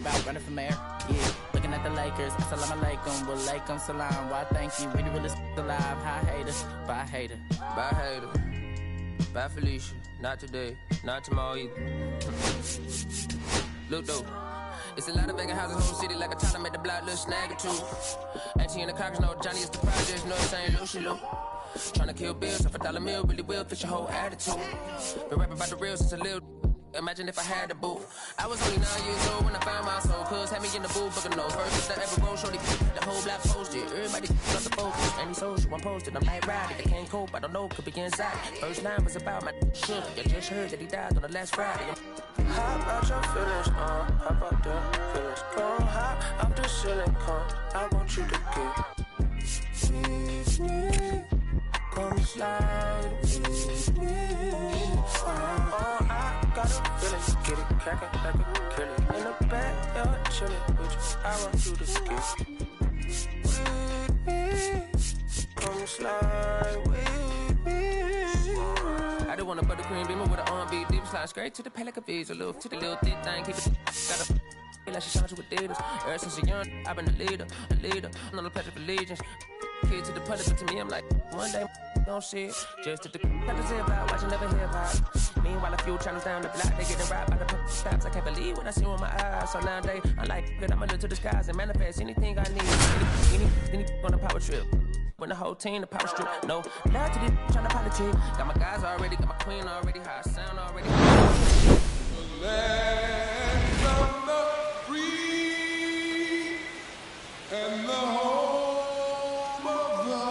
about running for mayor. Yeah, looking at the Lakers. Assalamu alaikum, walaikum salam. Why thank you? We the realest alive. Hi haters, bye hater. Bye hater. Bye Felicia. Not today. Not tomorrow either. Look though. It's a lot of vacant houses in the whole city, like a toddler made the block little snag or two. Auntie and the cockers know Johnny is the project, know it's saying Lucy Lou. Tryna kill bills off $1 meal, really will fix your whole attitude. Been rapping about the real since a little. Imagine if I had the boot. I was only 9 years old when I found my soul. Cuz had me in the booth, booking no first that ever roll. Shorty, the whole block posted. Everybody love the focus. Any social, I'm posted. I'm like riding. I can't cope, I don't know, could be inside. First line was about my shit. You just heard that he died on the last Friday. How about your feelings, how about the feelings? Go high, I'm the silicone. I want you to get me. Come slide with me. I got a feeling, get it crackin' like a killer. In the back, you're chillin' with you. I want you to get with me. Come slide with me. I just want a buttercream beamer with an R&B deep slide straight to the pay like a visa. Little to the little thick thing, keep it. Got a feel like she shines with Adidas. Ever since a young, I've been a leader. I'm on the pledge of allegiance. Kid to the public, but to me, I'm like, one day, don't see it. Just to the zip out, watching never hear about it. Meanwhile, a few channels down the block, they getting robbed by the stops. I can't believe when I see them with my eyes. So nowadays, I'm like, good, I'ma look to the skies and manifest anything I need. Anything on a power trip. When the whole team, the power strip. No, now to the trying to politic. Got my guys already, got my queen already, how I sound already. Land of the free and the home of the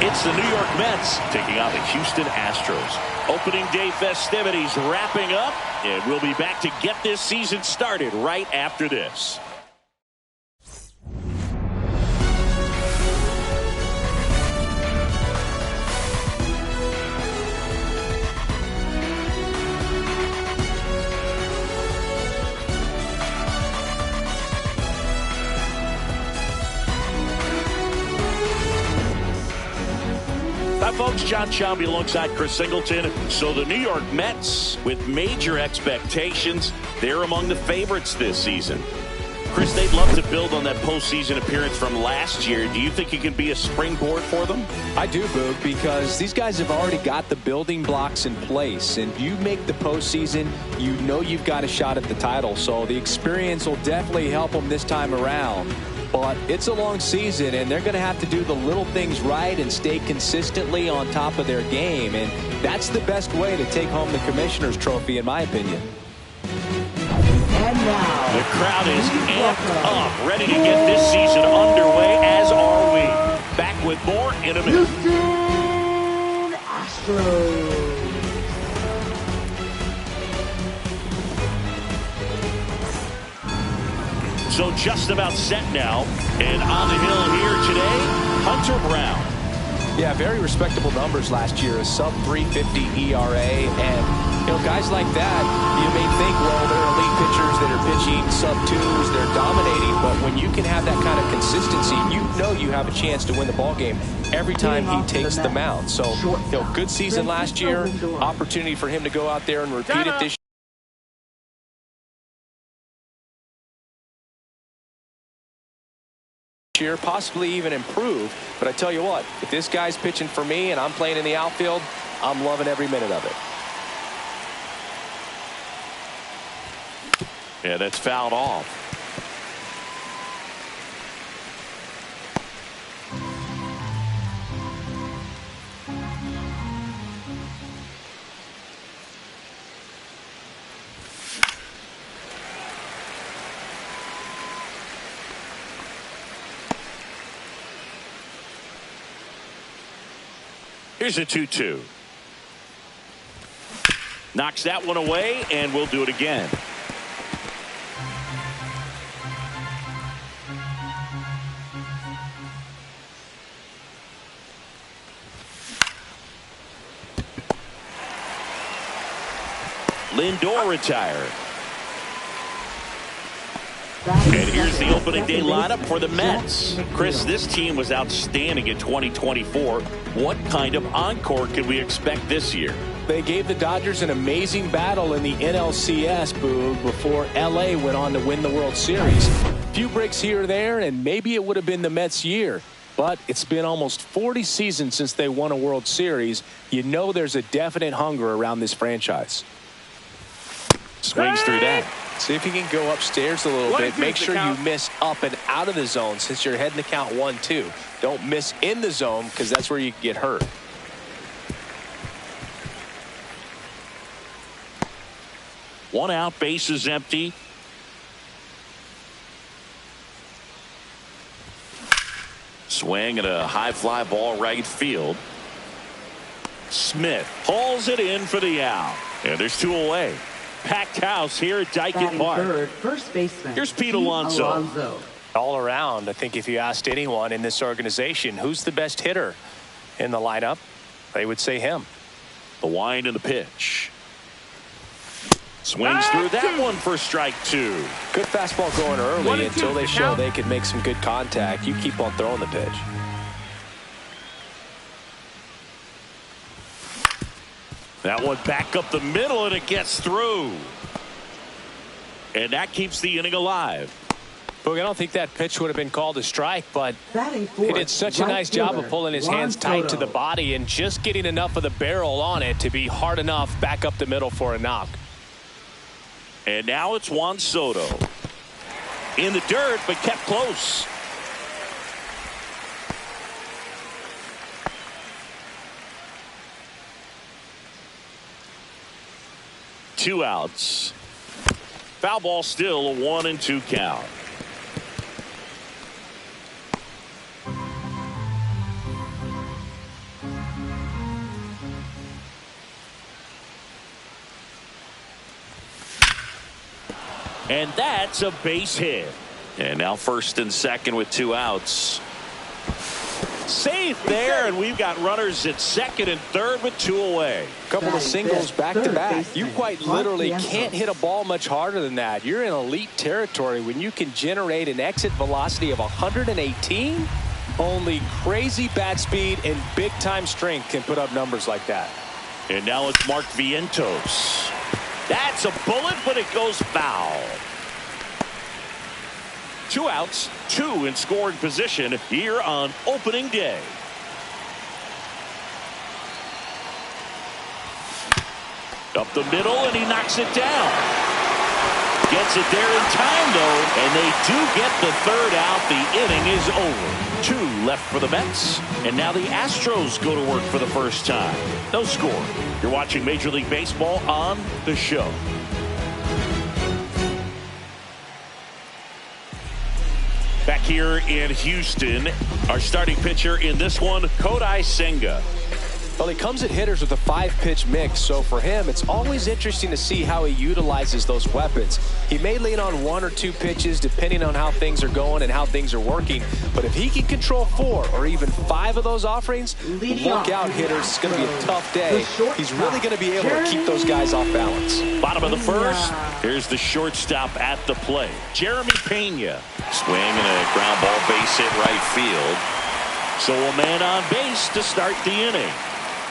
It's the New York Mets taking on the Houston Astros. Opening day festivities wrapping up, and we'll be back to get this season started right after this. Hi, folks. John Shelby alongside Chris Singleton. So the New York Mets, with major expectations, they're among the favorites this season. Chris, they'd love to build on that postseason appearance from last year. Do you think it can be a springboard for them? I do, Boog, because these guys have already got the building blocks in place. And you make the postseason, you know you've got a shot at the title. So the experience will definitely help them this time around. But it's a long season, and they're going to have to do the little things right and stay consistently on top of their game. And that's the best way to take home the Commissioner's Trophy, in my opinion. And now, the crowd is amped up, ready to get this season underway, as are we. Back with more in a minute. Houston Astros. So just about set now, and on the hill here today, Hunter Brown. Yeah, very respectable numbers last year, a sub-350 ERA, and guys like that, you may think, well, they're elite pitchers that are pitching sub-twos, they're dominating, but when you can have that kind of consistency, you know you have a chance to win the ball game every time he takes the mound. So, good season last year, opportunity for him to go out there and repeat it this year, possibly even improve. But I tell you what, if this guy's pitching for me and I'm playing in the outfield, I'm loving every minute of it. Yeah, that's fouled off. Here's a 2-2. Knocks that one away, and we'll do it again. Lindor retired. And here's the opening day lineup for the Mets. Chris, this team was outstanding in 2024. What kind of encore can we expect this year? They gave the Dodgers an amazing battle in the NLCS, Boog, before LA went on to win the World Series. A few breaks here or there, and maybe it would have been the Mets' year. But it's been almost 40 seasons since they won a World Series. You know there's a definite hunger around this franchise. Swings through that. See if you can go upstairs a little bit. Make sure you miss up and out of the zone since you're heading to count 1-2. Don't miss in the zone because that's where you can get hurt. One out, base is empty. Swing and a high fly ball right field. Smith hauls it in for the out. And there's 2 away. Packed house here at Daikin Park. Third, first baseman. Here's Pete Alonso. All around, I think if you asked anyone in this organization who's the best hitter in the lineup, they would say him. The wind and the pitch. Swings through that one for strike 2. Good fastball going early until they show they can make some good contact. You keep on throwing the pitch. That one back up the middle and it gets through. And that keeps the inning alive. Boog, I don't think that pitch would have been called a strike, but Batting he fourth, did such a right nice job fielder, of pulling his Juan hands tight to Soto. the body and just getting enough of the barrel on it to be hard enough back up the middle for a knock. And now it's Juan Soto. In the dirt, but kept close. Two outs. Foul ball still, a 1-2 count. And that's a base hit. And now first and second with 2 outs. Safe there, and we've got runners at second and third with 2 away. Couple of singles back to back. You quite literally can't hit a ball much harder than that. You're in elite territory when you can generate an exit velocity of 118. Only crazy bat speed and big time strength can put up numbers like that. And now it's Mark Vientos. That's a bullet, but it goes foul. 2 outs, 2 in scoring position here on opening day. Up the middle, and he knocks it down. Gets it there in time, though, and they do get the 3rd out. The inning is over. 2 left for the Mets, and now the Astros go to work for the first time. No score. You're watching Major League Baseball on The Show. Back here in Houston, our starting pitcher in this one, Kodai Senga. Well, he comes at hitters with a 5-pitch mix, so for him, it's always interesting to see how he utilizes those weapons. He may lean on 1 or 2 pitches depending on how things are going and how things are working, but if he can control 4 or even 5 of those offerings, look out, hitters. It's going to be a tough day. He's really going to be able to keep those guys off balance. Bottom of the first, here's the shortstop at the plate, Jeremy Pena. Swing and a ground ball base hit right field. So a man on base to start the inning.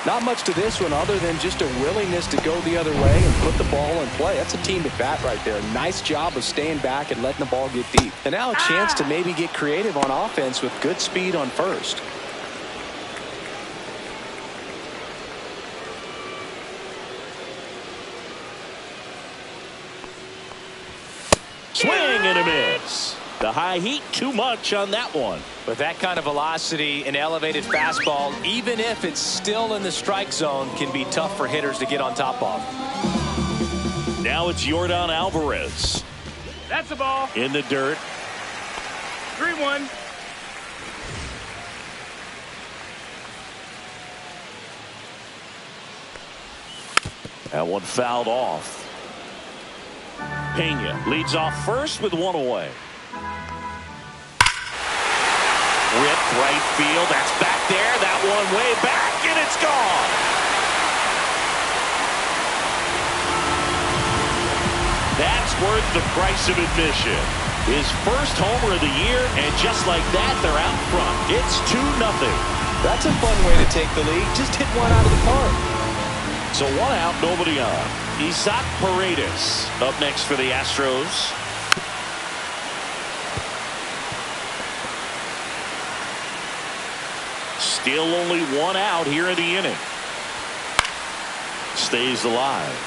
Not much to this one other than just a willingness to go the other way and put the ball in play. That's a team at bat right there. Nice job of staying back and letting the ball get deep. And now a chance to maybe get creative on offense with good speed on first. Swing and a miss. The high heat, too much on that one. With that kind of velocity, an elevated fastball, even if it's still in the strike zone, can be tough for hitters to get on top of. Now it's Yordan Alvarez. That's a ball. In the dirt. 3-1. That one fouled off. Pena leads off first with 1 away. Ripped right field. That's back there. That one way back, and it's gone. That's worth the price of admission. His first homer of the year, and just like that, they're out front. It's 2-0. That's a fun way to take the lead. Just hit one out of the park. So 1 out, nobody on. Isaac Paredes up next for the Astros. Still only 1 out here in the inning. Stays alive.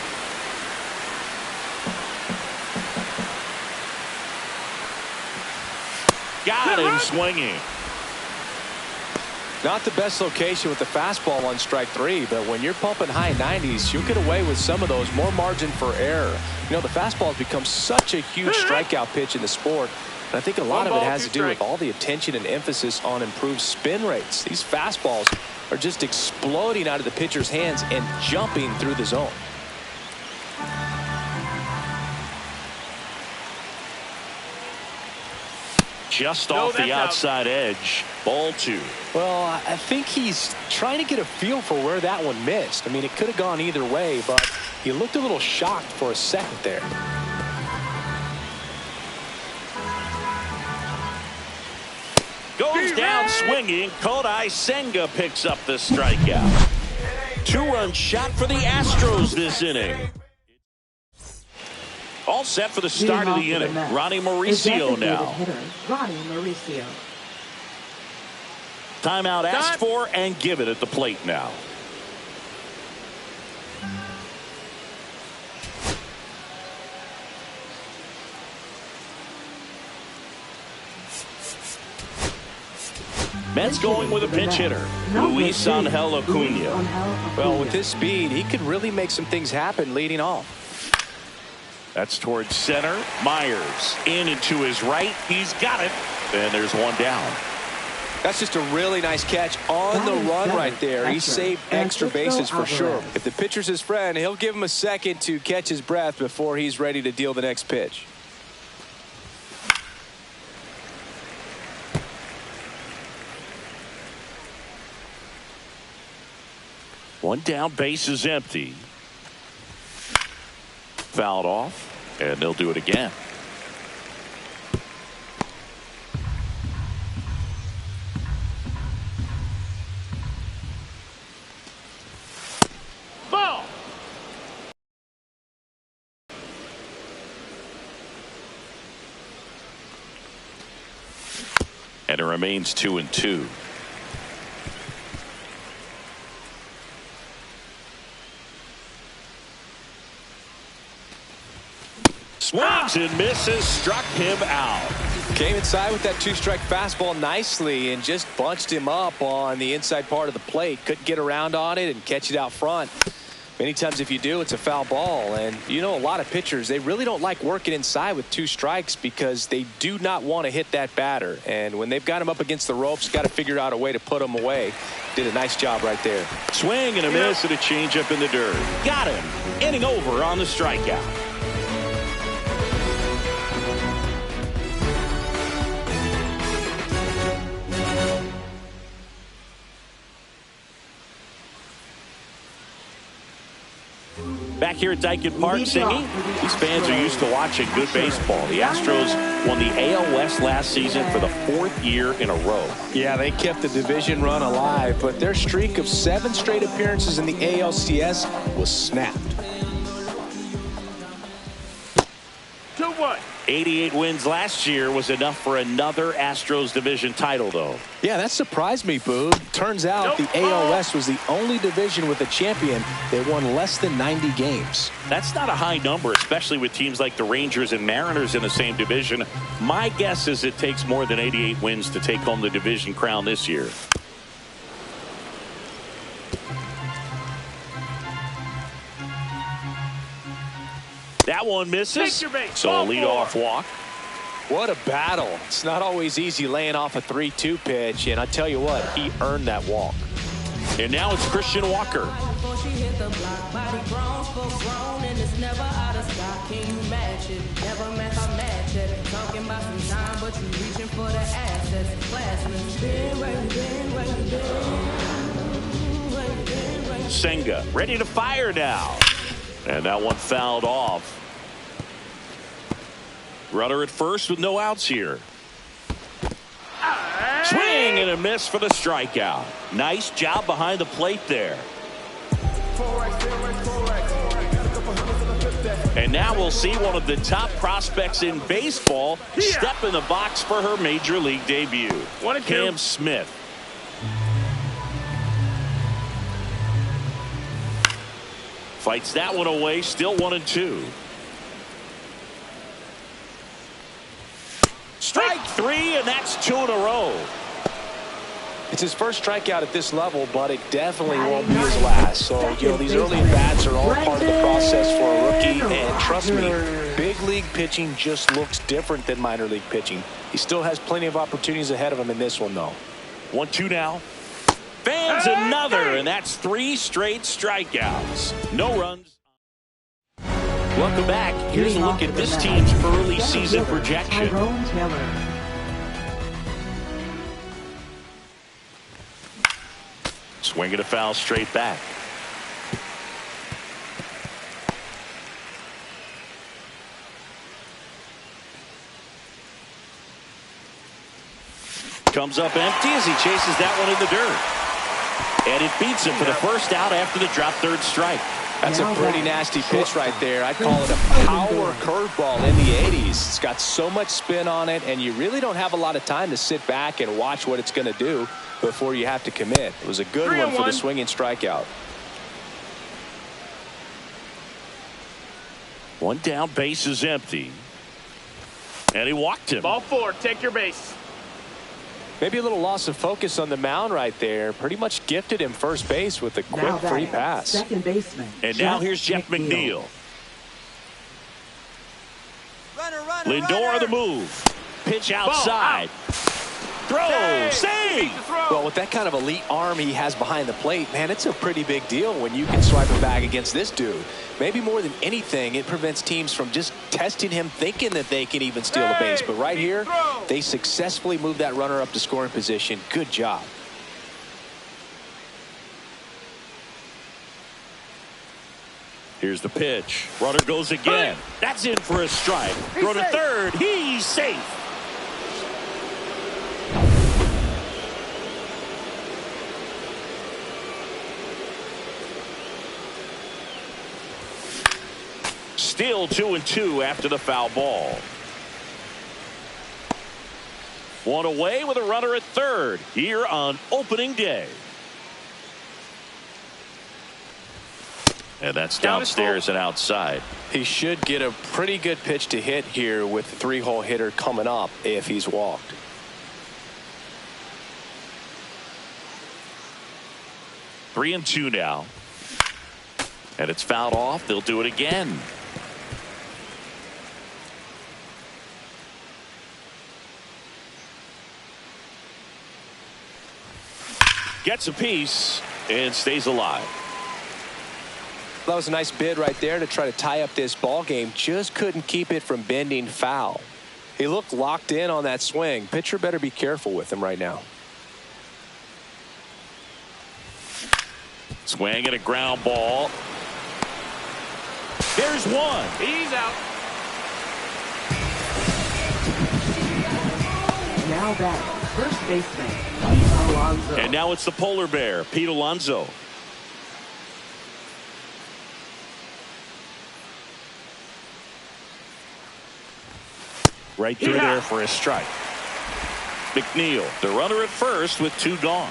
Got him swinging. Not the best location with the fastball on strike 3, but when you're pumping high 90s, you'll get away with some of those. More margin for error. You know, the fastball has become such a huge strikeout pitch in the sport. And I think a lot of it has to do with all the attention and emphasis on improved spin rates. These fastballs are just exploding out of the pitcher's hands and jumping through the zone. Just off the outside edge. Ball 2. Well, I think he's trying to get a feel for where that one missed. I mean, it could have gone either way, but he looked a little shocked for a second there. Goes down swinging. Kodai Senga picks up the strikeout. 2-run shot for the Astros this inning. All set for the start of the inning. Ronnie Mauricio now. Ronnie Mauricio. Timeout asked for and given at the plate now. Mets going with a pinch hitter, Luis Angel Acuna. Well, with his speed, he could really make some things happen leading off. That's towards center. Myers in and to his right. He's got it. And there's 1 down. That's just a really nice catch on the run right there. He saved extra bases for sure. If the pitcher's his friend, he'll give him a second to catch his breath before he's ready to deal the next pitch. One down, base is empty. Fouled off, and they'll do it again. Ball. And it remains 2-2. Swings and misses, struck him out. Came inside with that 2-strike fastball nicely and just bunched him up on the inside part of the plate. Couldn't get around on it and catch it out front. Many times if you do, it's a foul ball. And you know, a lot of pitchers, they really don't like working inside with 2 strikes because they do not want to hit that batter. And when they've got him up against the ropes, got to figure out a way to put him away. Did a nice job right there. Swing and a miss and a changeup in the dirt. Got him. Inning over on the strikeout. Back here at Daikin Park singing. These fans are used to watching good baseball. The Astros won the AL West last season for the 4th year in a row. Yeah, they kept the division run alive, but their streak of 7 straight appearances in the ALCS was snapped. 2-1. 88 wins last year was enough for another Astros division title, though. Yeah, that surprised me, Boog. Turns out the AL West was the only division with a champion that won less than 90 games. That's not a high number, especially with teams like the Rangers and Mariners in the same division. My guess is it takes more than 88 wins to take home the division crown this year. That one misses. So a leadoff walk. What a battle. It's not always easy laying off a 3-2 pitch, and I tell you what, he earned that walk. And now it's Christian Walker. Senga ready to fire now. And that one fouled off. Runner at first with no outs here. Swing and a miss for the strikeout. Nice job behind the plate there. And now we'll see one of the top prospects in baseball step in the box for her major league debut. Cam Smith. Fights that one away, still 1-2. Strike three, and that's 2 in a row. It's his first strikeout at this level, but it definitely won't be his last. So, you know, these early at-bats are all part of the process for a rookie. And trust me, big league pitching just looks different than minor league pitching. He still has plenty of opportunities ahead of him in this one, though. 1-2 now. Fans another, and that's 3 straight strikeouts. No runs. Welcome back. Here's a look at this team's early season projection. Swing and a foul straight back. Comes up empty as he chases that one in the dirt. And it beats him for the first out after the drop third strike. That's a pretty nasty pitch right there. I'd call it a power curveball in the 80s. It's got so much spin on it, and you really don't have a lot of time to sit back and watch what it's going to do before you have to commit. It was a good one for the swinging strikeout. One down, base is empty. And he walked him. Ball 4, take your base. Maybe a little loss of focus on the mound right there. Pretty much gifted him first base with a quick free pass. Second baseman. And now here's Jeff McNeil. Lindor the move. Pitch outside. Throw. Save. Well, with that kind of elite arm he has behind the plate, man, it's a pretty big deal when you can swipe a bag against this dude. Maybe more than anything, it prevents teams from just testing him, thinking that they can even steal the base. But right here, they successfully moved that runner up to scoring position. Good job. Here's the pitch. Runner goes again. That's in for a strike. Throw to third. He's safe. Still 2-2 after the foul ball. One away with a runner at third here on opening day. And that's downstairs and outside. He should get a pretty good pitch to hit here with the 3-hole hitter coming up if he's walked. Three and two now. And it's fouled off. They'll do it again. Gets a piece and stays alive. That was a nice bid right there to try to tie up this ball game. Just couldn't keep it from bending foul. He looked locked in on that swing. Pitcher better be careful with him right now. Swing and a ground ball. There's one. He's out. Now back, first baseman, Pete Alonso. And now it's the polar bear, Pete Alonso. Right through there for a strike. McNeil, the runner at first with two gone.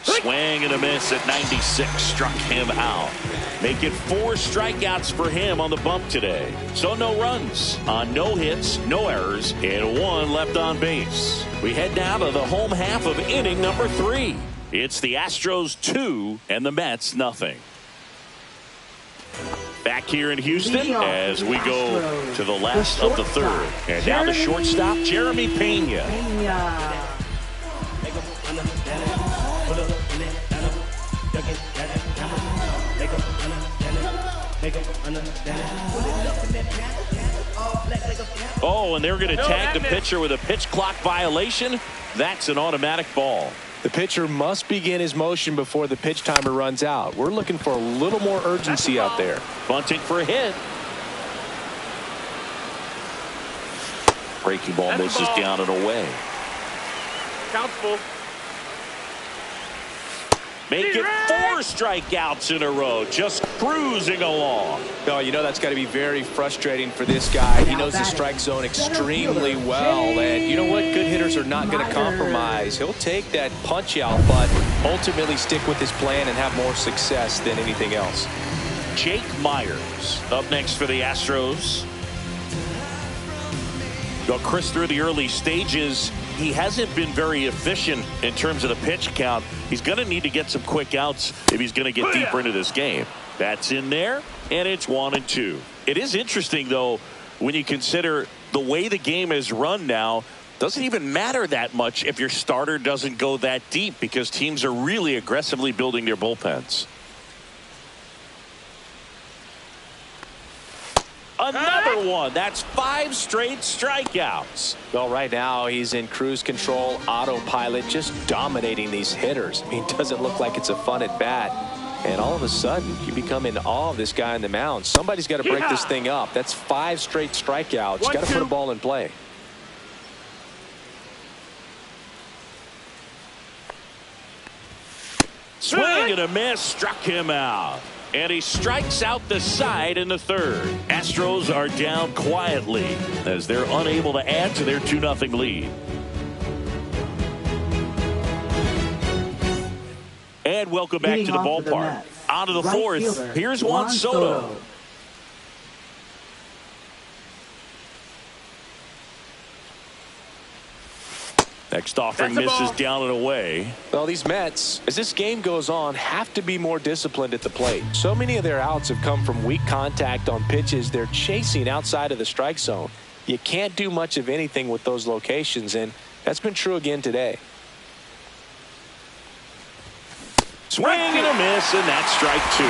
Swing and a miss at 96. Struck him out. Make it 4 strikeouts for him on the bump today. So no runs on no hits, no errors, and 1 left on base. We head now to the home half of inning number 3. It's the Astros 2 and the Mets nothing. Back here in Houston as we go to the last of the third. And now the shortstop, Jeremy Pena. Oh, and they're going to tag the pitcher with a pitch clock violation. That's an automatic ball. The pitcher must begin his motion before the pitch timer runs out. We're looking for a little more urgency out there. Bunting for a hit. Breaking ball misses down and away. Count full. Make it 4 strikeouts in a row, just cruising along. Oh, you know that's got to be very frustrating for this guy. He knows the strike zone extremely well, and you know what? Good hitters are not going to compromise. He'll take that punch out, but ultimately stick with his plan and have more success than anything else. Jake Myers up next for the Astros. Well, Chris, through the early stages, he hasn't been very efficient in terms of the pitch count. He's going to need to get some quick outs if he's going to get deeper into this game. That's in there, and it's 1-2. It is interesting, though, when you consider the way the game is run now. Doesn't even matter that much if your starter doesn't go that deep, because teams are really aggressively building their bullpens. Another one. That's 5 straight strikeouts. Well, right now he's in cruise control, autopilot, just dominating these hitters. I mean, it doesn't look like it's a fun at bat. And all of a sudden, you become in awe of this guy on the mound. Somebody's got to break this thing up. That's 5 straight strikeouts. Got to put a ball in play. Swing and a miss, struck him out. And he strikes out the side in the 3rd. Astros are down quietly as they're unable to add to their 2-0 lead. And welcome back to the ballpark. On to the 4th. Here's Juan Soto. Next offering misses down and away. Well, these Mets, as this game goes on, have to be more disciplined at the plate. So many of their outs have come from weak contact on pitches they're chasing outside of the strike zone. You can't do much of anything with those locations, and that's been true again today. Swing and a miss, and that's strike 2.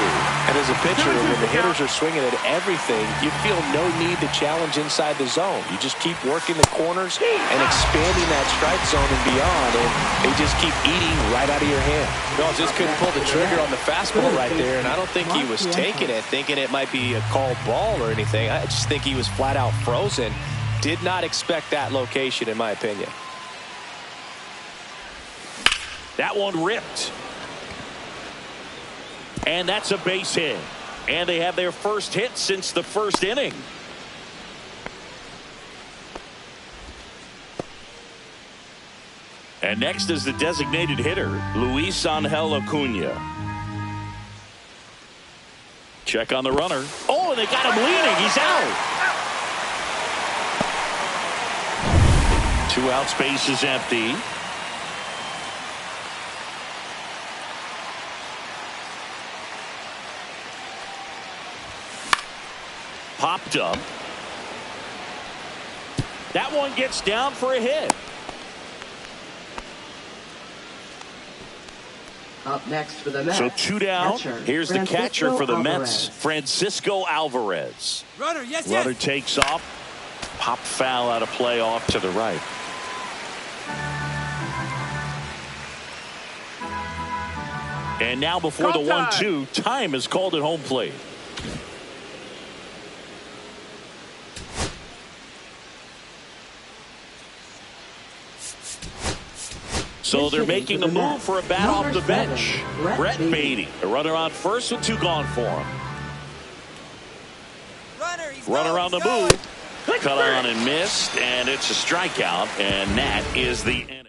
And as a pitcher, when the hitters are swinging at everything, you feel no need to challenge inside the zone. You just keep working the corners and expanding that strike zone and beyond, and they just keep eating right out of your hand. No, just couldn't pull the trigger on the fastball right there, and I don't think he was taking it, thinking it might be a called ball or anything. I just think he was flat out frozen. Did not expect that location, in my opinion. That one ripped. And that's a base hit. And they have their first hit since the 1st inning. And next is the designated hitter, Luis Angel Acuna. Check on the runner. Oh, and they got him leaning. He's out. 2 outs, base is empty. Popped up. That one gets down for a hit. Up next for the Mets. So 2 down. Here's the catcher for the Mets, Alvarez. Francisco Alvarez. Runner, yes, Runner takes off. Pop foul out of play off to the right. And now before the 1-2, time is called at home plate. So they're making a move for a bat off the bench. Brett Beatty, a runner on first with 2 gone for him. Runner on the move. Cut on and missed, and it's a strikeout, and that is the inning.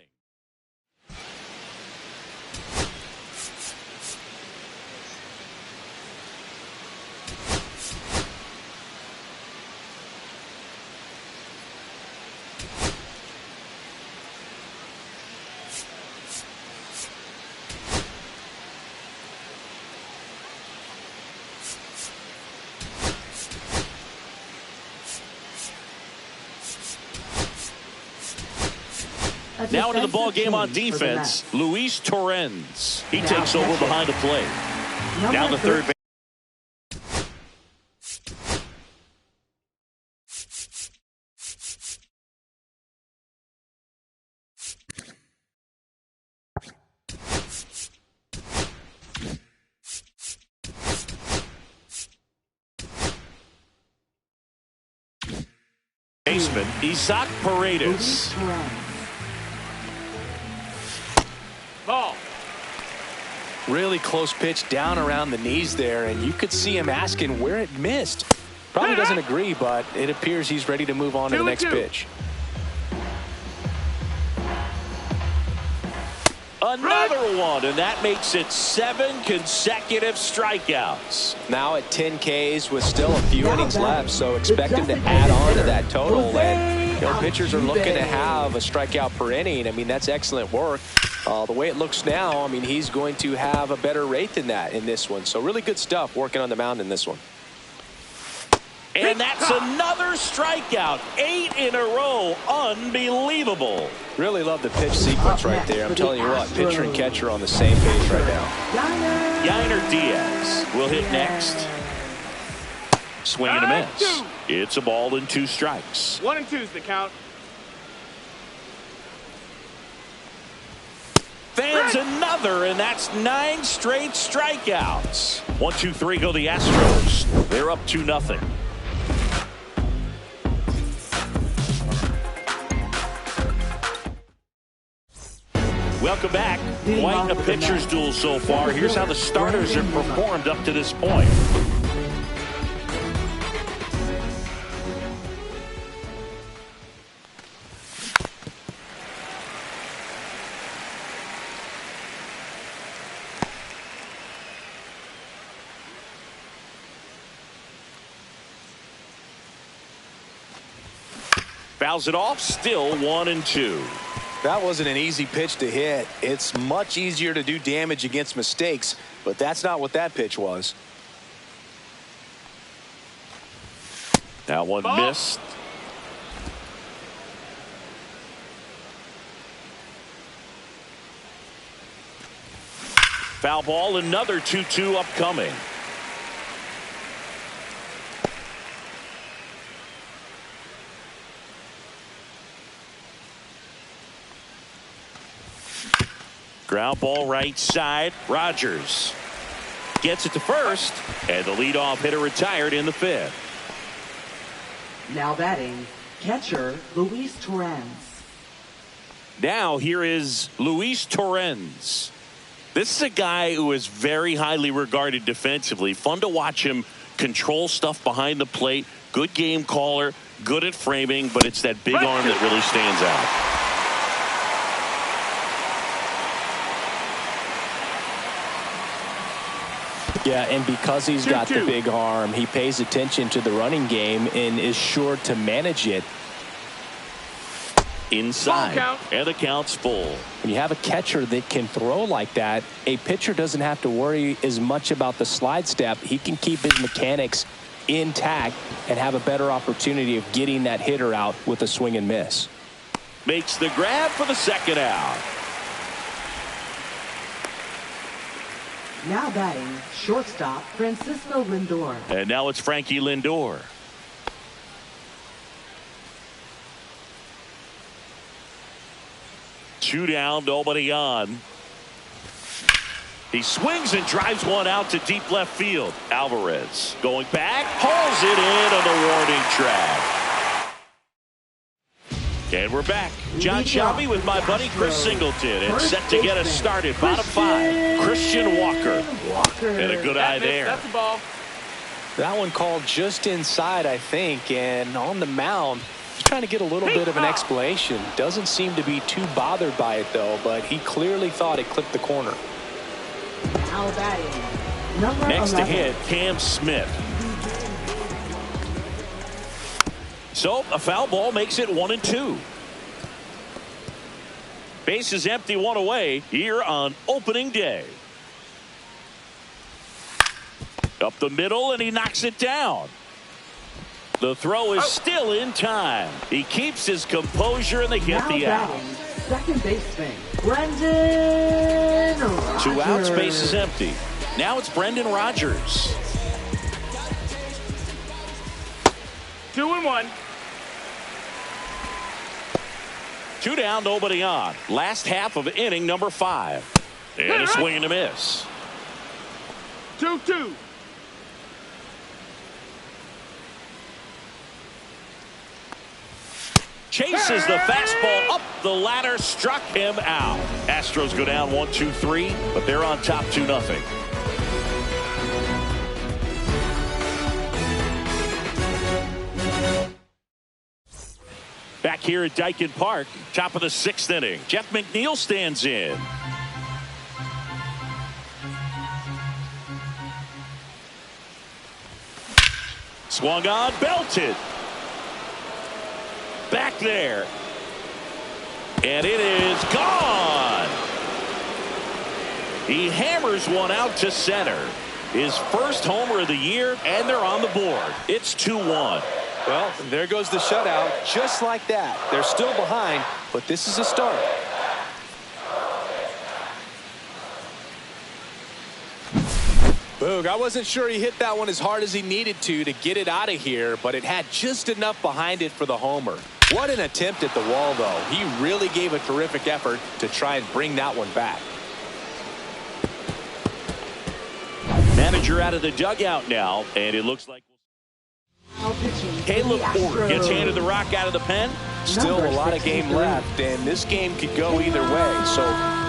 Now into the ball game on defense, Luis Torrens. He takes over behind the plate. Down the 3rd base. Baseman Isaac Paredes. Ball. Really close pitch down around the knees there, and you could see him asking where it missed. Probably doesn't agree, but it appears he's ready to move on to the next pitch. Another one, and that makes it 7 consecutive strikeouts. Now at 10 Ks with still a few innings left, so expect him to add on to that total. And pitchers are looking to have a strikeout per inning. I mean, that's excellent work. The way it looks now, I mean, he's going to have a better rate than that in this one. So really good stuff working on the mound in this one. And that's another strikeout. 8 in a row. Unbelievable. Really love the pitch sequence right there. I'm telling you what, pitcher and catcher on the same page right now. Yainer Diaz will hit next. Swing and a miss. It's a ball and 2 strikes. 1 and 2's the count. Fans another, and that's 9 straight strikeouts. 1, 2, 3 go the Astros. They're up 2-0. Welcome back. Quite a pitcher's duel so far. Here's how the starters have performed up to this point. Fouls it off, still 1 and 2. That wasn't an easy pitch to hit. It's much easier to do damage against mistakes, but that's not what that pitch was. That one missed. Foul ball, another 2-2 upcoming. Ground ball right side. Rogers gets it to first, and the leadoff hitter retired in the 5th. Now batting, catcher Luis Torrens. Now here is Luis Torrens. This is a guy who is very highly regarded defensively. Fun to watch him control stuff behind the plate. Good game caller, good at framing, but it's that big arm that really stands out. Yeah, and because he's got the big arm, he pays attention to the running game and is sure to manage it. Inside, and the count's full. When you have a catcher that can throw like that, a pitcher doesn't have to worry as much about the slide step. He can keep his mechanics intact and have a better opportunity of getting that hitter out with a swing and miss. Makes the grab for the second out. Now batting, shortstop Francisco Lindor. And now it's Frankie Lindor. Two down, nobody on. He swings and drives one out to deep left field. Alvarez going back, hauls it in on the warning track. And we're back. John Shelby with my buddy Chris Singleton. And set to get us started. Bottom 5, Christian Walker. And a good eye there. That's the ball. That one called just inside, I think. And on the mound, he's trying to get a little bit of an explanation. Doesn't seem to be too bothered by it, though. But he clearly thought it clipped the corner. Now batting, number Next 11. to hit, Cam Smith. So a foul ball makes it 1 and 2. Base is empty, 1 away here on opening day. Up the middle, and he knocks it down. The throw is still in time. He keeps his composure, and they get now the out. batting, second baseman Brendan Rodgers. 2 outs, base is empty. Now it's Brendan Rodgers. 2 and 1. 2 down, nobody on. Last half of inning number 5. And a swing and a miss. chases the fastball up the ladder, struck him out. Astros go down 1-2-3, but they're on top 2-0. Back here at Daikin Park, top of the 6th inning. Jeff McNeil stands in. Swung on, belted. Back there. And it is gone. He hammers one out to center. His first homer of the year, and they're on the board. It's 2-1. Well, there goes the shutout. Just like that. They're still behind, but this is a start. Boog, I wasn't sure he hit that one as hard as he needed to get it out of here, but it had just enough behind it for the homer. What an attempt at the wall, though. He really gave a terrific effort to try and bring that one back. Manager out of the dugout now, and it looks like Caleb Porter gets handed the rock out of the pen. Still a lot of game left, and this game could go either way. So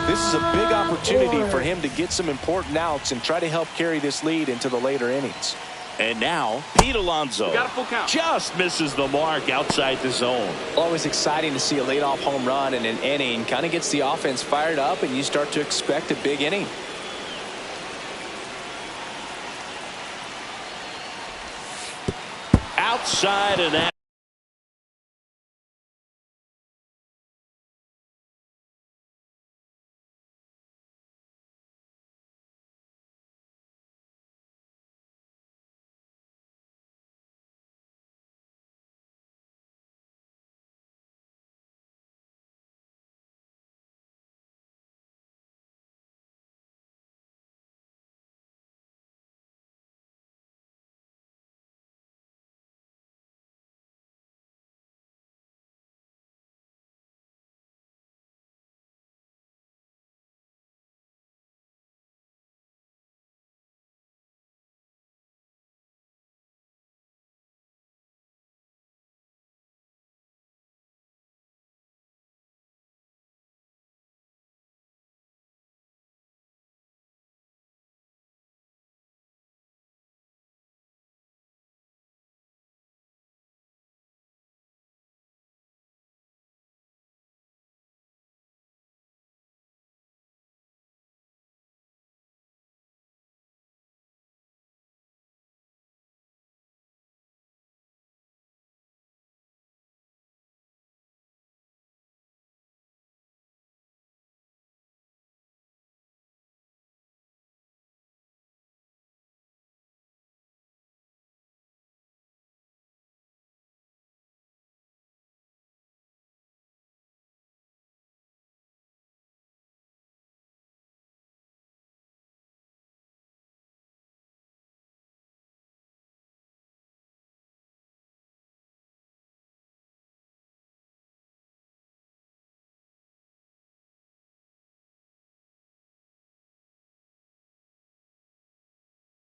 this is a big opportunity for him to get some important outs and try to help carry this lead into the later innings. And now, Pete Alonso Got a full count. just misses the mark outside the zone. Always exciting to see a leadoff home run in an inning. Kind of gets the offense fired up, and you start to expect a big inning. Outside, and that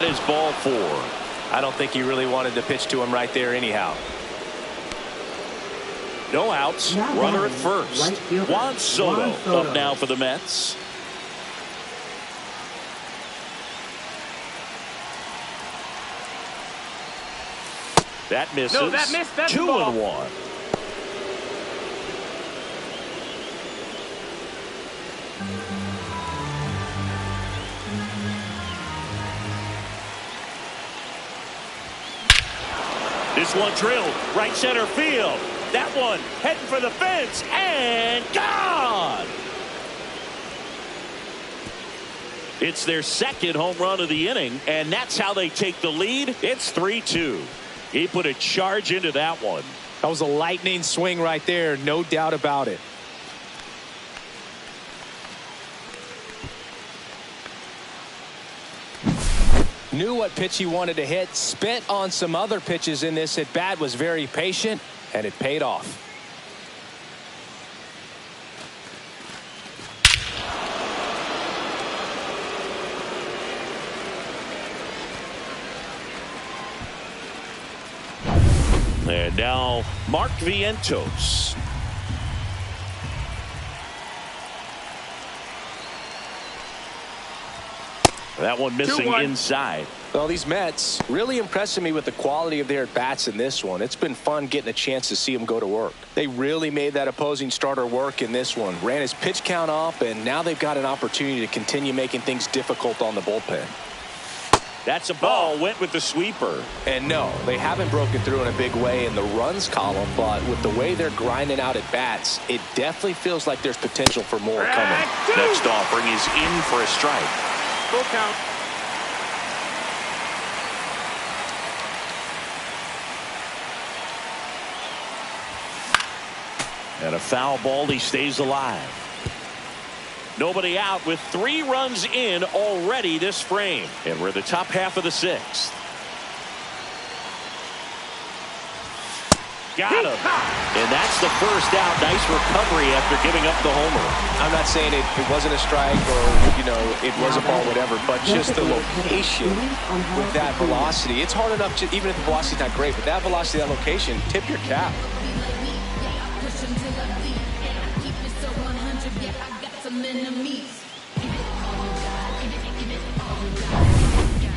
is ball 4. I don't think he really wanted to pitch to him right there anyhow. No outs. Runner at first. Right fielder, Juan Soto Juan Soto up now for the Mets. That misses. No, that missed. That's 2-1. This one drilled right center field. That one heading for the fence and gone. It's their second home run of the inning, and that's how they take the lead. It's 3-2. He put a charge into that one. That was a lightning swing right there, no doubt about it. Knew what pitch he wanted to hit, spent on some other pitches in this at bat, was very patient, and it paid off. And now Mark Vientos. That one missing inside. Well, these Mets really impressing me with the quality of their at-bats in this one. It's been fun getting a chance to see them go to work. They really made that opposing starter work in this one. Ran his pitch count up, and now they've got an opportunity to continue making things difficult on the bullpen. That's a ball. Went with the sweeper. And no, they haven't broken through in a big way in the runs column, but with the way they're grinding out at bats, it definitely feels like there's potential for more coming. Next offering is in for a strike. Full count. And a foul ball. He stays alive. Nobody out with 3 runs in already this frame. And we're the top half of the 6th. Got him. And that's the first out. Nice recovery after giving up the homer. I'm not saying it wasn't a strike or, it was a ball, whatever, but just the location with that velocity. It's hard enough, even if the velocity's not great, but that velocity, that location, tip your cap.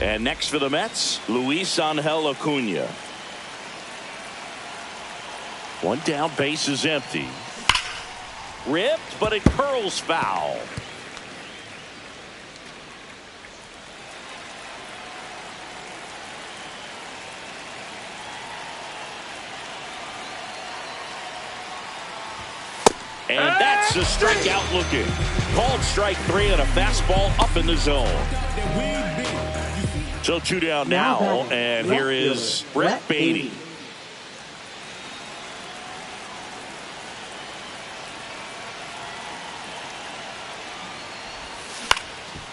And next for the Mets, Luis Angel Acuna. One down, base is empty. Ripped, but it curls foul. And that's a strikeout looking. Called strike 3 and a fastball up in the zone. So 2 down now, and here is Brett Baty.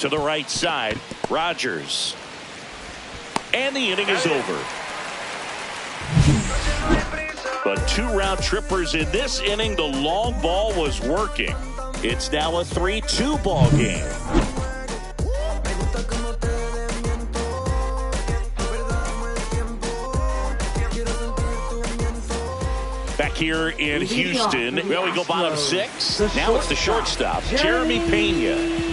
To the right side, Rogers. And the inning is over. But 2 round trippers in this inning. The long ball was working. It's now a 3-2 ball game. Back here in Houston, well, we go bottom 6. Now it's the shortstop, Jeremy Pena.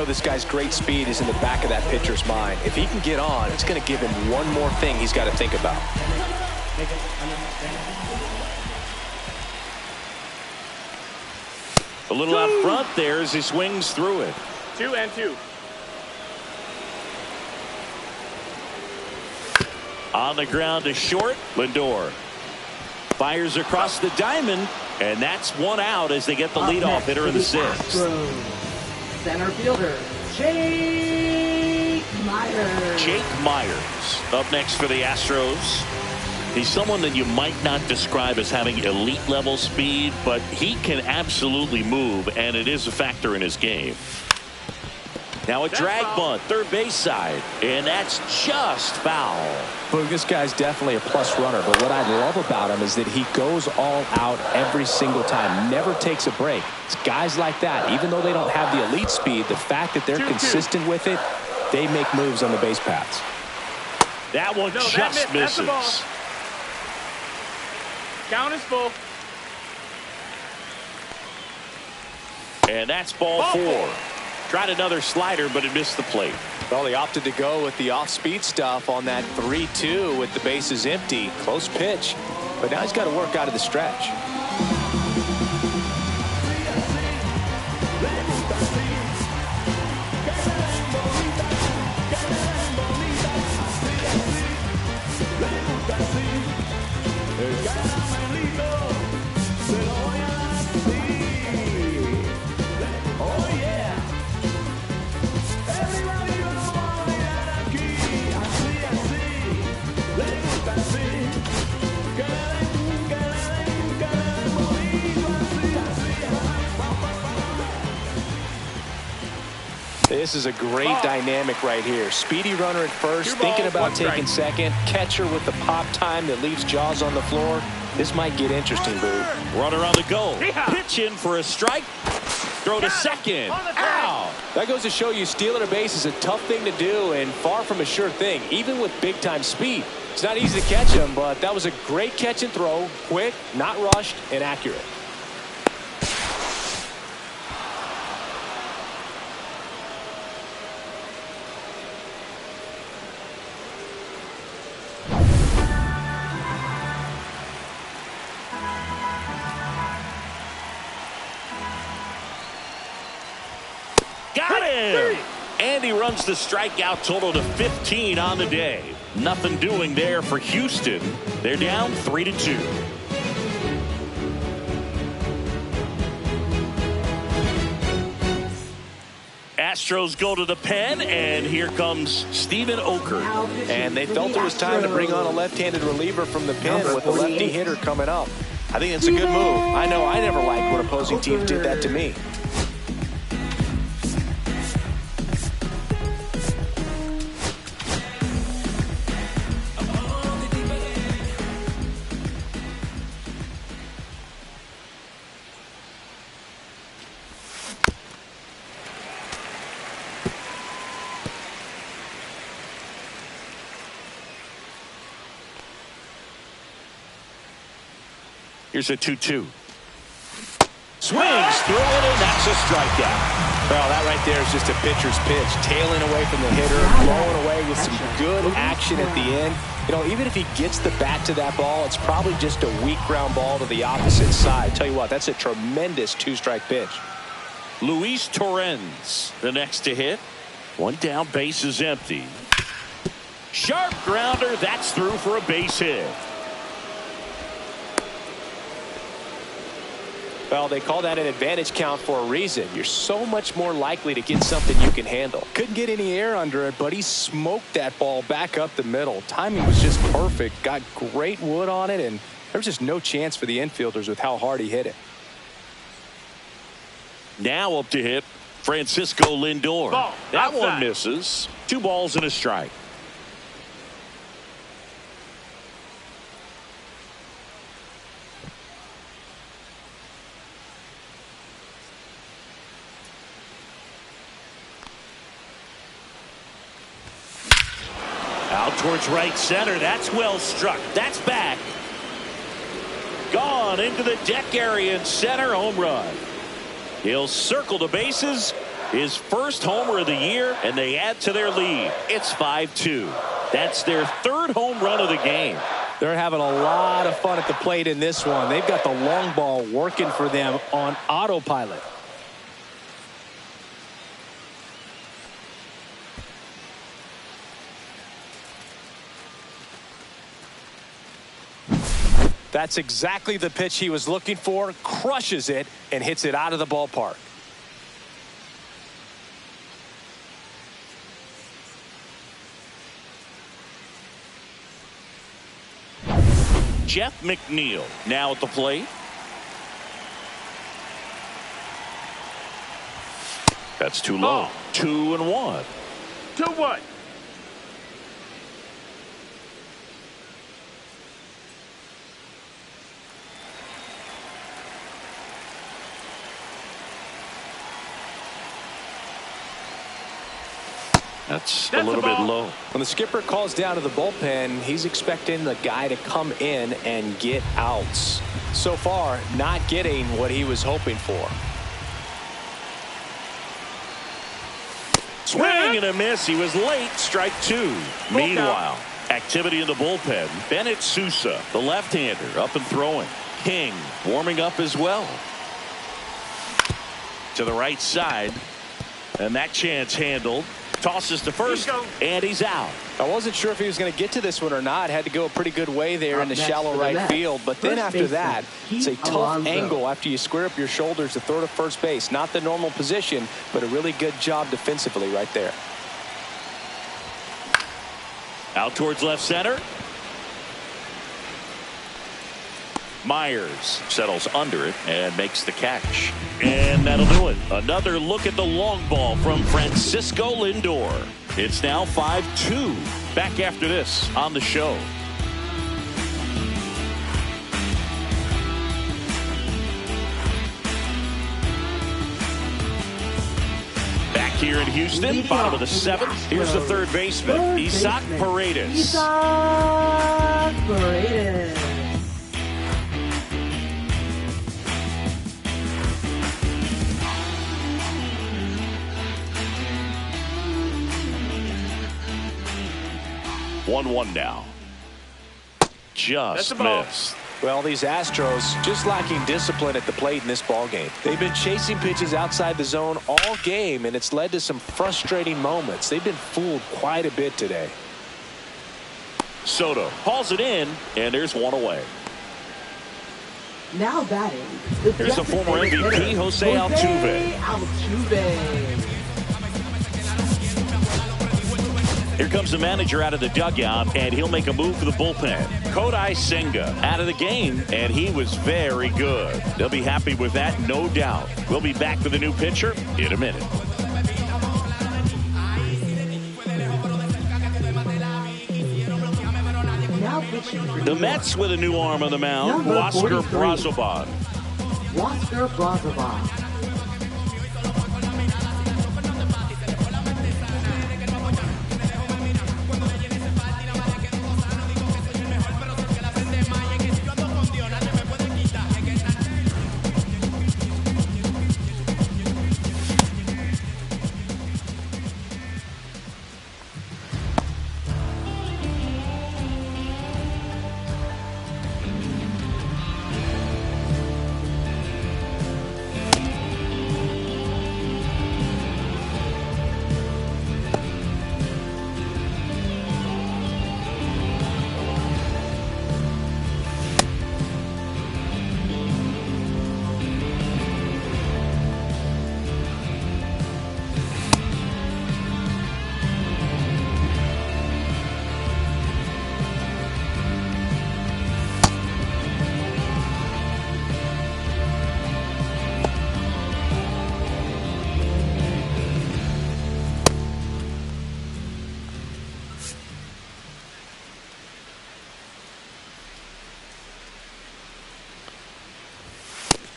This guy's great speed is in the back of that pitcher's mind. If he can get on, it's going to give him one more thing he's got to think about. A little out front there as he swings through it. 2 and 2. On the ground to short, Lindor. Fires across the diamond, and that's 1 out as they get the leadoff hitter in the 6th. Center fielder, Jake Myers. Jake Myers up next for the Astros. He's someone that you might not describe as having elite level speed, but he can absolutely move, and it is a factor in his game. Now a drag bunt, third base side, and that's just foul. But this guy's definitely a plus runner, but what I love about him is that he goes all out every single time, never takes a break. It's guys like that, even though they don't have the elite speed, the fact that they're consistent with it, they make moves on the base paths. That one just misses. Count is full. And that's ball 4. Tried another slider, but it missed the plate. Well, they opted to go with the off-speed stuff on that 3-2 with the bases empty. Close pitch, but now he's got to work out of the stretch. This is a great dynamic right here. Speedy runner at first, thinking about taking second. Catcher with the pop time that leaves Jaws on the floor. This might get interesting, Boo. Runner on the go. Pitch in for a strike. Throw to second. Ow! That goes to show you stealing a base is a tough thing to do and far from a sure thing, even with big-time speed. It's not easy to catch him, but that was a great catch and throw. Quick, not rushed, and accurate. Got him! And he runs the strikeout total to 15 on the day. Nothing doing there for Houston. They're down 3-2. Astros go to the pen, and here comes Steven Okert. And they felt it was time to bring on a left-handed reliever from the pen with a lefty hitter coming up. I think it's a good move. I know I never liked when opposing teams did that to me. Here's a 2-2. Swings through it, and that's a strikeout. Well, that right there is just a pitcher's pitch. Tailing away from the hitter, blowing away with some good action at the end. You know, even if he gets the bat to that ball, it's probably just a weak ground ball to the opposite side. Tell you what, that's a tremendous two-strike pitch. Luis Torrens, the next to hit. One down, base is empty. Sharp grounder, that's through for a base hit. Well, they call that an advantage count for a reason. You're so much more likely to get something you can handle. Couldn't get any air under it, but he smoked that ball back up the middle. Timing was just perfect. Got great wood on it, and there was just no chance for the infielders with how hard he hit it. Now up to hit, Francisco Lindor. Ball, that outside. one misses. 2 balls and a strike. Out towards right center. That's well struck. That's back. Gone into the deck area in center. Home run. He'll circle the bases. His first homer of the year, and they add to their lead. It's 5-2. That's their 3rd home run of the game. They're having a lot of fun at the plate in this one. They've got the long ball working for them on autopilot. That's exactly the pitch he was looking for. Crushes it and hits it out of the ballpark. Jeff McNeil now at the plate. That's too low. 2-1. 2-1. That's a little bit low. When the skipper calls down to the bullpen, he's expecting the guy to come in and get outs. So far, not getting what he was hoping for. Swing and a miss. He was late. Strike 2. Meanwhile, activity in the bullpen. Bennett Sousa, the left-hander, up and throwing. King warming up as well. To the right side. And that chance handled. Tosses to first, and he's out. I wasn't sure if he was going to get to this one or not. Had to go a pretty good way there in the shallow right field. But then after that, it's a tough angle after you square up your shoulders to throw to first base. Not the normal position, but a really good job defensively right there. Out towards left center. Myers settles under it and makes the catch. And that'll do it. Another look at the long ball from Francisco Lindor. It's now 5-2. Back after this on the show. here in Houston, bottom of the 7th. Here's the third baseman, Isaac Paredes. Isaac Paredes. One now. Just missed. Well, these Astros just lacking discipline at the plate in this ballgame. They've been chasing pitches outside the zone all game, and it's led to some frustrating moments. They've been fooled quite a bit today. Soto hauls it in, and there's one away. Now batting. Here's the former MVP, Jose Altuve. Here comes the manager out of the dugout, and he'll make a move for the bullpen. Kodai Senga out of the game, and he was very good. They'll be happy with that, no doubt. We'll be back with a new pitcher in a minute. The Mets with a new arm on the mound, Oscar Brazoban. Oscar Brazoban.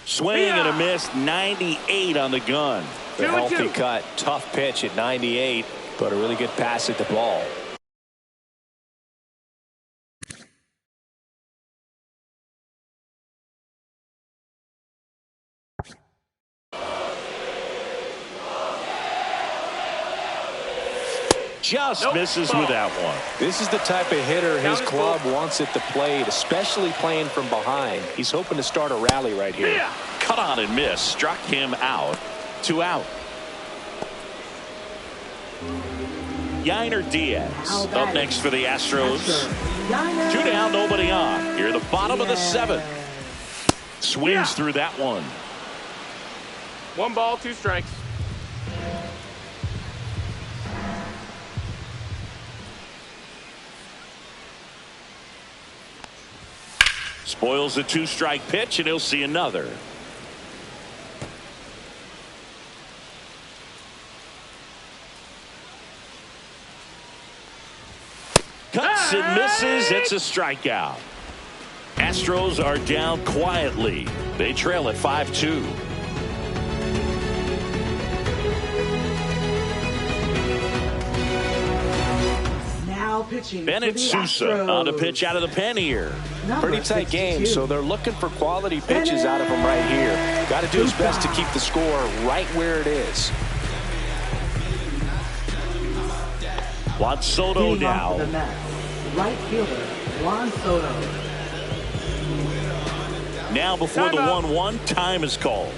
Swing and a miss, 98 on the gun. A healthy cut, tough pitch at 98, but a really good pass at the ball. Just misses with that one. This is the type of hitter his club wants at the plate, especially playing from behind. He's hoping to start a rally right here. Cut on and miss, struck him out. 2 out. Yainer Diaz up next for the Astros. 2 down, nobody on. Here, the bottom of the 7th. Swings through that one. 1 ball, 2 strikes. Spoils the 2-strike pitch, and he'll see another. Cuts and misses. It's a strikeout. Astros are down quietly. They trail at 5-2. Pitching Bennett Sousa on a pitch out of the pen here. Pretty tight game, so they're looking for quality pitches out of him right here. Got to do his best to keep the score right where it is. Juan Soto now. Right fielder Juan Soto. Now before the 1-1, time is called.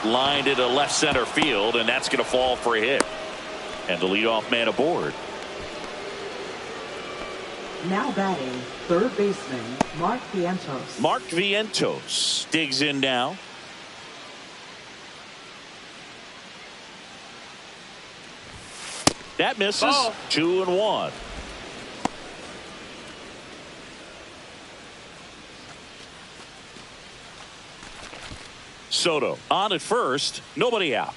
Lined into left center field, and that's going to fall for a hit. And the leadoff man aboard. Now batting, third baseman Mark Vientos. Mark Vientos digs in now. That misses. Ball. 2-1. Soto on at first, nobody out.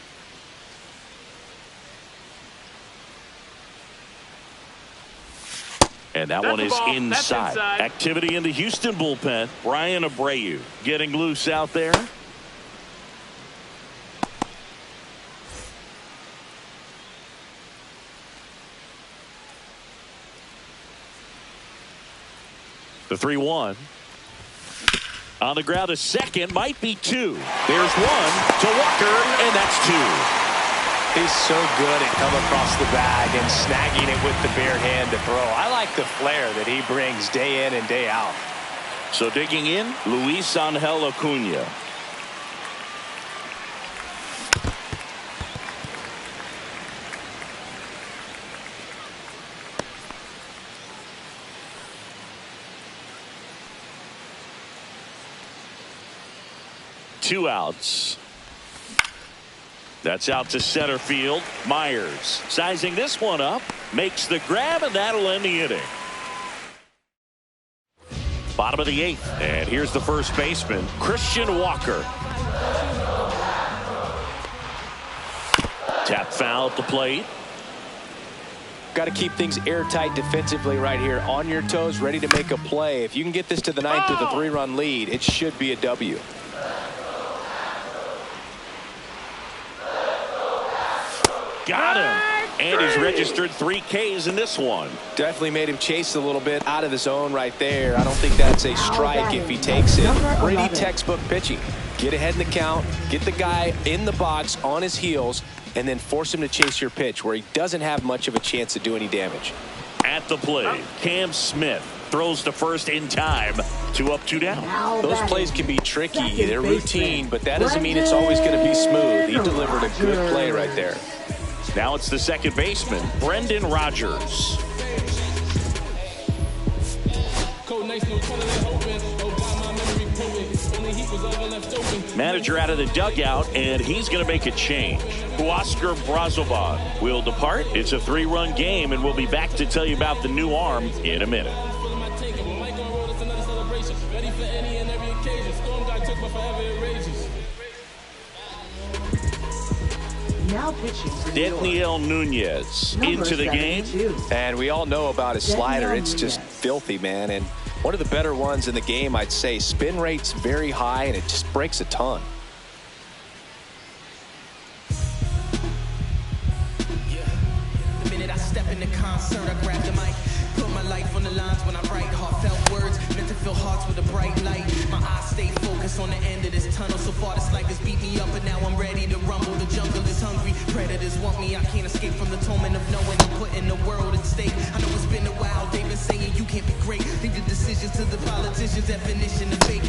And that one is inside. Activity in the Houston bullpen. Brian Abreu getting loose out there. The 3-1. On the ground, a second, might be two. There's one to Walker, and that's two. He's so good at coming across the bag and snagging it with the bare hand to throw. I like the flair that he brings day in and day out. So digging in, Luis Angel Acuna. Two outs. That's out to center field. Myers sizing this one up, makes the grab, and that'll end the inning. Bottom of the 8th, and here's the first baseman, Christian Walker. Tap foul at the plate. Got to keep things airtight defensively right here, on your toes, ready to make a play. If you can get this to the 9th with a 3-run lead, it should be a W. Got him. And he's registered 3 Ks in this one. Definitely made him chase a little bit out of the zone right there. I don't think that's a strike if he takes it. Pretty textbook pitching. Get ahead in the count, get the guy in the box on his heels, and then force him to chase your pitch where he doesn't have much of a chance to do any damage. At the plate, Cam Smith throws to first in time. 2 up, 2 down. Those plays can be tricky. They're routine, but that doesn't mean it's always going to be smooth. He delivered a good play right there. Now it's the second baseman, Brendan Rodgers. Manager out of the dugout, and he's going to make a change. Huascar Brazoban will depart. It's a 3-run game, and we'll be back to tell you about the new arm in a minute. Now pitching for Daniel Nunez into the game. And we all know about his slider. It's just filthy, man. And one of the better ones in the game, I'd say. Spin rate's very high, and it just breaks a ton. The minute I step in the concert, I grab the mic, put my life on the lines when I write heartfelt words, meant to fill hearts with a bright light. My eyes stay focused on the end of this tunnel. So far this life has beat me up, but now I'm ready to rumble. The jungle is hungry, predators want me. I can't escape from the torment of knowing I'm putting the world at stake. I know it's been a while, they've been saying you can't be great. Leave the decisions to the politicians, definition of fake.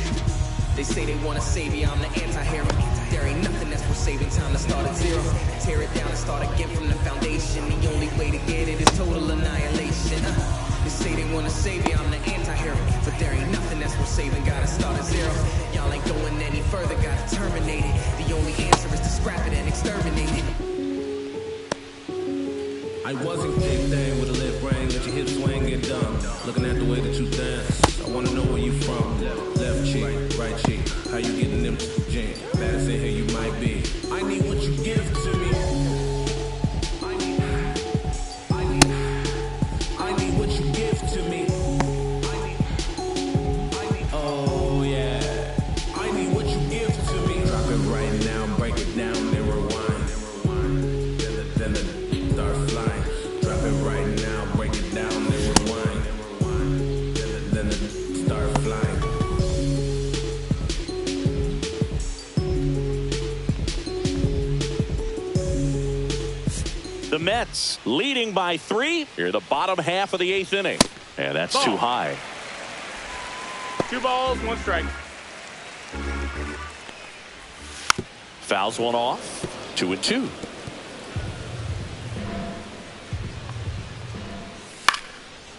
They say they want to save you, I'm the anti-hero. There ain't nothing that's worth saving, time to start at zero. Tear it down and start again from the foundation. The only way to get it is total annihilation. They say they want to save you, I'm the anti-hero. But there ain't nothing that's worth saving, gotta start at zero. Y'all ain't going any further, gotta terminate it. The only answer is to scrap it and exterminate it. I wasn't kicked down with a left brain, let your hips swing and dumb. Looking at the way that you dance, I wanna know where you from. Left cheek, right cheek, how you getting them jeans? Baddest in here you might be. I need what you give to me. I need what you give to me. Oh yeah, I need what you give to me. Drop it right now, break it down, then rewind. Then start flying. Drop it right now, break it down, then rewind. Then start flying. The Mets leading by 3 here, the bottom half of the 8th inning. And that's too high. 2 balls, 1 strike. Fouls one off. 2-2.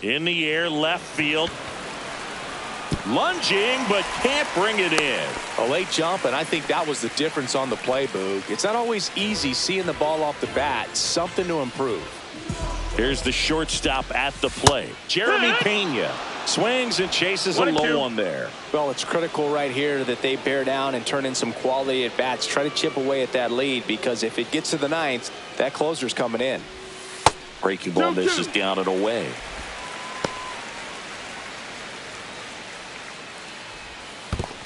In the air, left field. Lunging, but can't bring it in. A late jump, and I think that was the difference on the play, Boog. It's not always easy seeing the ball off the bat. Something to improve. Here's the shortstop at the plate. Jeremy Pena swings and chases a low one there. Well, it's critical right here that they bear down and turn in some quality at bats. Try to chip away at that lead, because if it gets to the 9th, that closer's coming in. Breaking ball misses down and away.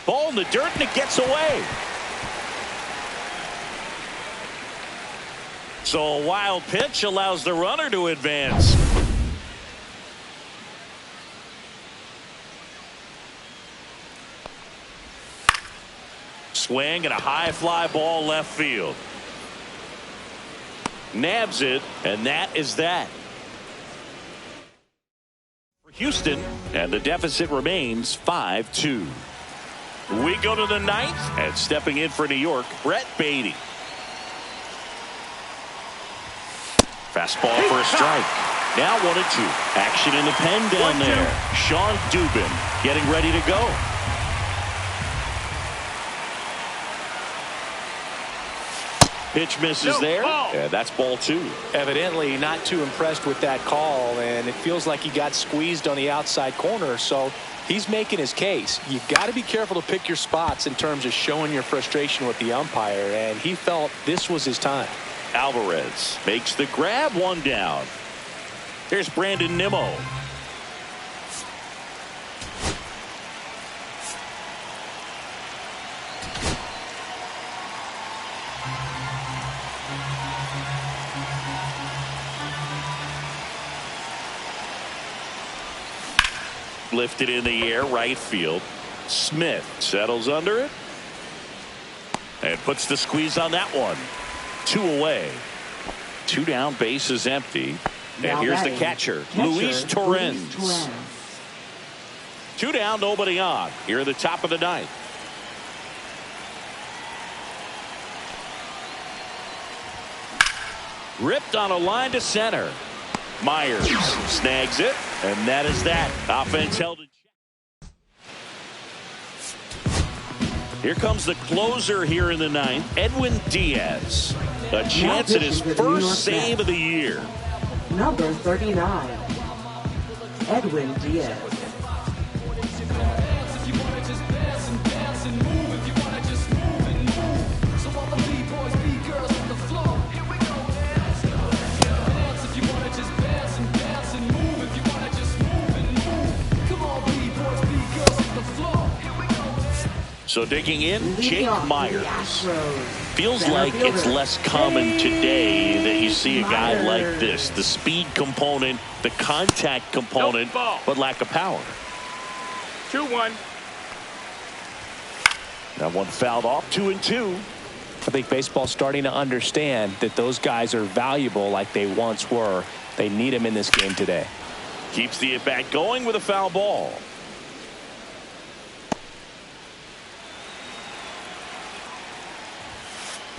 Ball in the dirt, and it gets away. So a wild pitch allows the runner to advance. Swing and a high fly ball left field. Nabs it, and that is that. For Houston, and the deficit remains 5-2. We go to the ninth, and stepping in for New York, Brett Baty. Fastball for a strike. Now 1-2. Action in the pen down there. Sean Dubin getting ready to go. Pitch misses there. Yeah, that's ball 2. Evidently not too impressed with that call, and it feels like he got squeezed on the outside corner, so he's making his case. You've got to be careful to pick your spots in terms of showing your frustration with the umpire, and he felt this was his time. Alvarez makes the grab, 1 down. There's Brandon Nimmo. Lifted in the air, right field. Smith settles under it and puts the squeeze on that one. 2 away. 2 down, base is empty. And here's the catcher, Luis Torrens. 2 down, nobody on. Here at the top of the ninth. Ripped on a line to center. Myers snags it, and that is that. Offense held in check. Here comes the closer here in the ninth, Edwin Diaz. A chance at his first save of the year. Number 39, Edwin Diaz. So digging in, Jake Myers. Feels like it's less common today that you see a guy like this. The speed component, the contact component, but lack of power. 2-1. That one fouled off. 2-2. I think baseball's starting to understand that those guys are valuable like they once were. They need them in this game today. Keeps the at-bat going with a foul ball.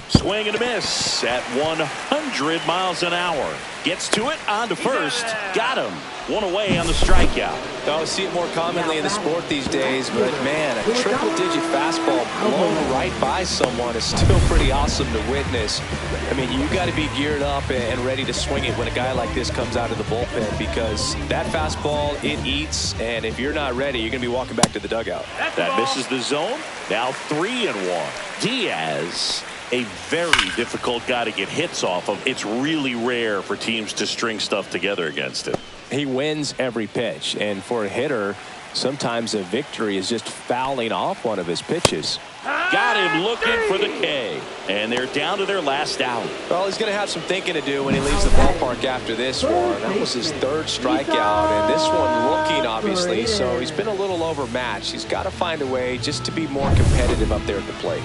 Swing and a miss at 100 miles an hour. Gets to it, on to first. Got him. 1 away on the strikeout. I see it more commonly in the sport these days, but man, a triple-digit fastball blown right by someone is still pretty awesome to witness. I mean, you got to be geared up and ready to swing it when a guy like this comes out of the bullpen, because that fastball, it eats, and if you're not ready, you're going to be walking back to the dugout. That misses the zone. Now 3-1. Diaz, a very difficult guy to get hits off of. It's really rare for teams to string stuff together against him. He wins every pitch, and for a hitter, sometimes a victory is just fouling off one of his pitches. Got him looking for the K, and they're down to their last out. Well, he's going to have some thinking to do when he leaves the ballpark after this one. That was his 3rd strikeout, and this one rookie, obviously, so he's been a little overmatched. He's got to find a way just to be more competitive up there at the plate.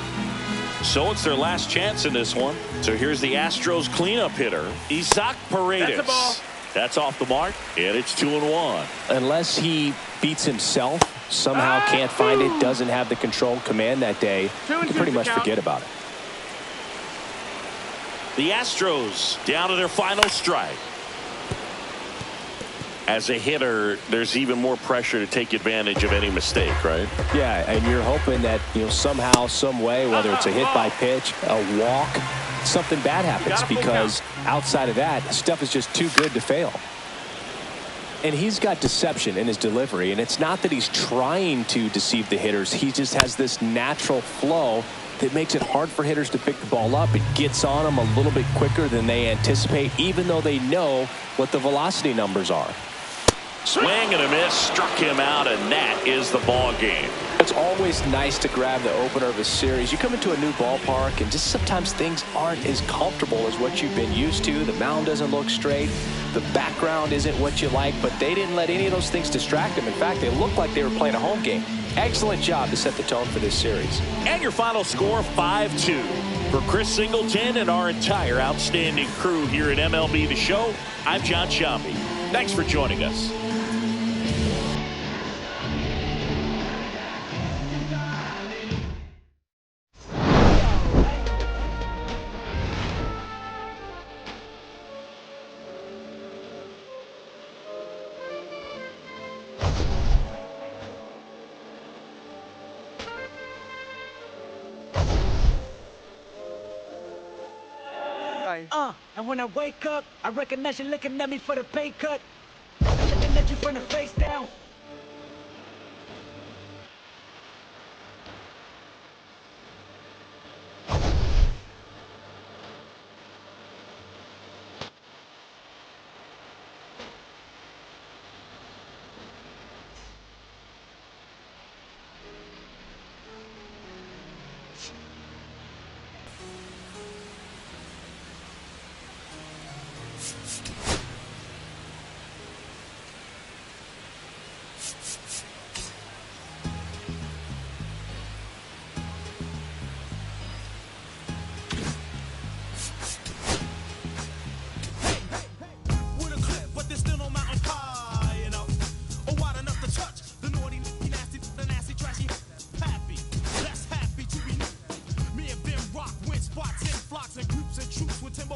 So it's their last chance in this one. So here's the Astros cleanup hitter, Isaac Paredes. That's off the mark, and it's 2-1. Unless he beats himself, somehow can't find it, doesn't have the control command that day, you can pretty much forget about it. The Astros down to their final strike. As a hitter, there's even more pressure to take advantage of any mistake, right? Yeah, and you're hoping that, somehow, some way, whether it's a hit by pitch, a walk, something bad happens, because outside of that, stuff is just too good to fail. And he's got deception in his delivery, and it's not that he's trying to deceive the hitters. He just has this natural flow that makes it hard for hitters to pick the ball up. It gets on them a little bit quicker than they anticipate, even though they know what the velocity numbers are. Swing and a miss, struck him out, and that is the ball game. It's always nice to grab the opener of a series. You come into a new ballpark, and just sometimes things aren't as comfortable as what you've been used to. The mound doesn't look straight. The background isn't what you like, but they didn't let any of those things distract them. In fact, they looked like they were playing a home game. Excellent job to set the tone for this series. And your final score, 5-2. For Chris Singleton and our entire outstanding crew here at MLB The Show, I'm Jon Sciambi. Thanks for joining us. And when I wake up, I recognize you looking at me for the pay cut. I'm looking at you from the face down. Spots in flocks and groups and troops with timber